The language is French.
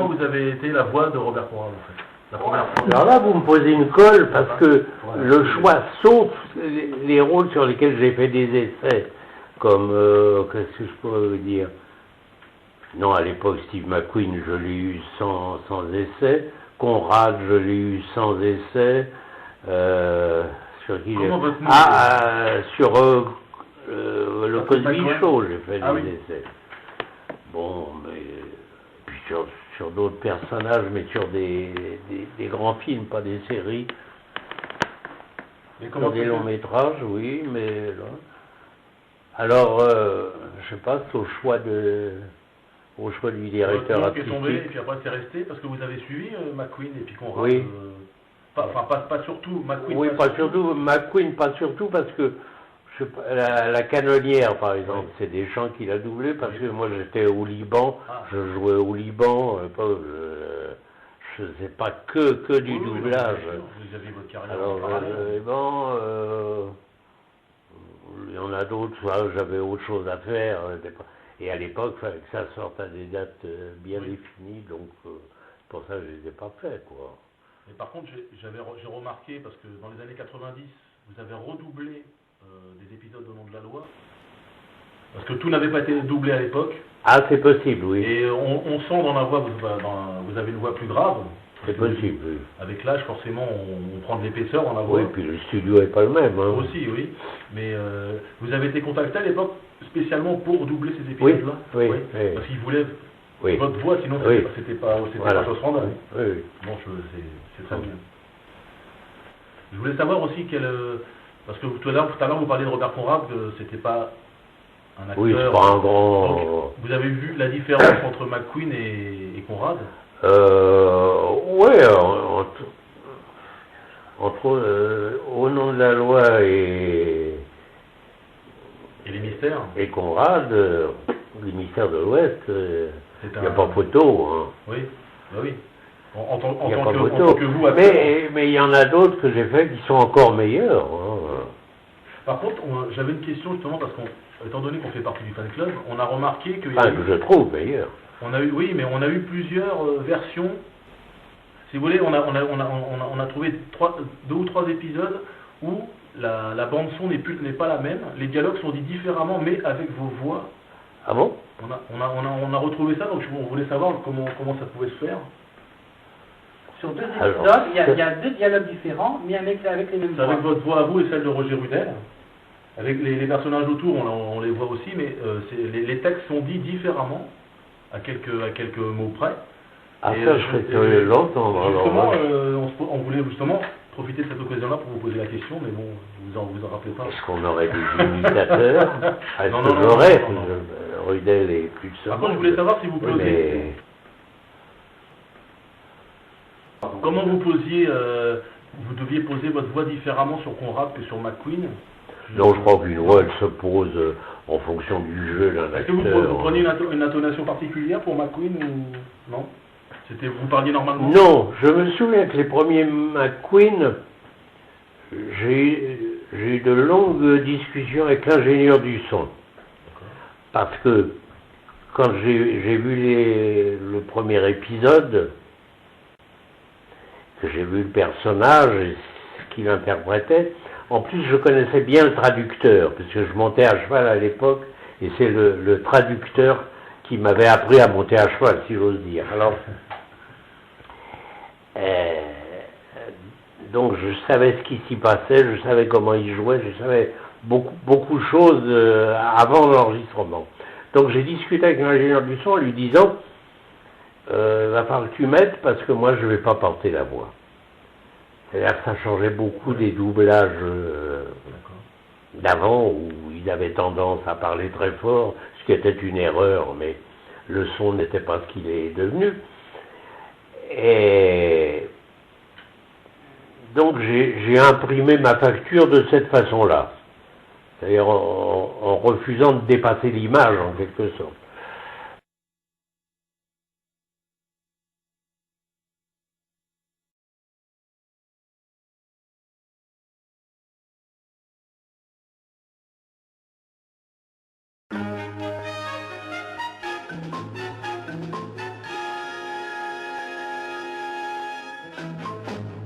comment vous avez été la voix de Robert Conrad, en fait, la première fois? Alors là, vous me posez une colle parce que le choix, sauf les rôles sur lesquels j'ai fait des essais, comme, qu'est-ce que je pourrais vous dire? Non, à l'époque, Steve McQueen, je l'ai eu sans essai. Conrad, je l'ai eu sans essai. Sur qui Comment votre nom sur le Cosby Show, j'ai fait des essais. Bon, mais puis sur d'autres personnages, mais sur des grands films, pas des séries. Sur des longs métrages, oui, mais là. Alors, je sais pas, c'est au choix du directeur artistique. Qui est tombé, et puis après c'est resté, parce que vous avez suivi McQueen et puis Conrad. Oui. Pas surtout, McQueen. Oui, pas surtout, McQueen, pas surtout, parce que je sais pas, la canonnière, par exemple, c'est Deschamps qui l'a doublé, parce que moi j'étais au Liban, je jouais au Liban, je faisais pas que du doublage. Vous aviez votre carrière. Alors, il y en a d'autres, j'avais autre chose à faire. Et à l'époque, il fallait que ça sorte à des dates bien définies, donc pour ça, je ne les ai pas fait, quoi. Mais par contre, j'ai remarqué, parce que dans les années 90, vous avez redoublé des épisodes au nom de la loi, parce que tout n'avait pas été doublé à l'époque. Ah, c'est possible, oui. Et on sent dans la voix, vous avez une voix plus grave. C'est possible, oui. Avec l'âge, forcément, on prend de l'épaisseur dans la voix. Oui, puis le studio n'est pas le même. Hein. Aussi, oui. Mais vous avez été contacté à l'époque spécialement pour doubler ces épisodes-là? Oui. Parce qu'ils voulaient votre voix, sinon c'était pas chose random. Oui. Bon, c'est très bien. Je voulais savoir aussi parce que tout à l'heure vous parliez de Robert Conrad, que c'était pas un acteur. Oui, c'est pas un grand. Donc, vous avez vu la différence entre McQueen et Conrad? Oui, entre Au nom de la loi et les mystères et Conrad, les mystères de l'Ouest, il n'y a pas photo. Hein. Oui, bah oui. En tant que vous, mais il y en a d'autres que j'ai fait qui sont encore meilleurs. Hein. Par contre, j'avais une question justement parce étant donné qu'on fait partie du fan club, on a remarqué que je trouve meilleur. On a eu plusieurs versions. Si vous voulez, on a trouvé 2 ou 3 épisodes où la bande son n'est pas la même. Les dialogues sont dits différemment, mais avec vos voix. Ah bon? On a retrouvé ça, donc on voulait savoir comment ça pouvait se faire. Sur 2 épisodes, il y a 2 dialogues différents, mais avec les mêmes voix. Avec votre voix à vous et celle de Roger Rudel. Avec les personnages autour, on les voit aussi, mais les textes sont dits différemment, à quelques mots près. Ah, ça, je serais curieux de l'entendre. Justement, on voulait justement profiter de cette occasion-là pour vous poser la question, mais bon, vous en rappelez pas. Est-ce qu'on aurait des imitateurs? Non, Rudel est plus de ça. Par contre, je voulais savoir si vous posiez... Comment vous posiez... vous deviez poser votre voix différemment sur Conrad que sur McQueen? Non, je crois qu'une voix, elle se pose en fonction du jeu d'un acteur. Est-ce que vous preniez une intonation particulière pour McQueen ou non? Vous parliez normalement? Non, je me souviens que les premiers McQueen, j'ai eu de longues discussions avec l'ingénieur du son. Parce que quand j'ai vu le premier épisode, que j'ai vu le personnage et ce qu'il interprétait, en plus je connaissais bien le traducteur, parce que je montais à cheval à l'époque, et c'est le traducteur qui m'avait appris à monter à cheval, si j'ose dire. Alors, donc je savais ce qui s'y passait, je savais comment il jouait, je savais beaucoup de choses avant l'enregistrement. Donc j'ai discuté avec l'ingénieur du son en lui disant va falloir que tu m'aides parce que moi je ne vais pas porter la voix. C'est-à-dire que ça changeait beaucoup des doublages d'avant où il avait tendance à parler très fort, ce qui était une erreur, mais le son n'était pas ce qu'il est devenu. Et donc j'ai imprimé ma facture de cette façon-là, c'est-à-dire en refusant de dépasser l'image en quelque sorte. Merci.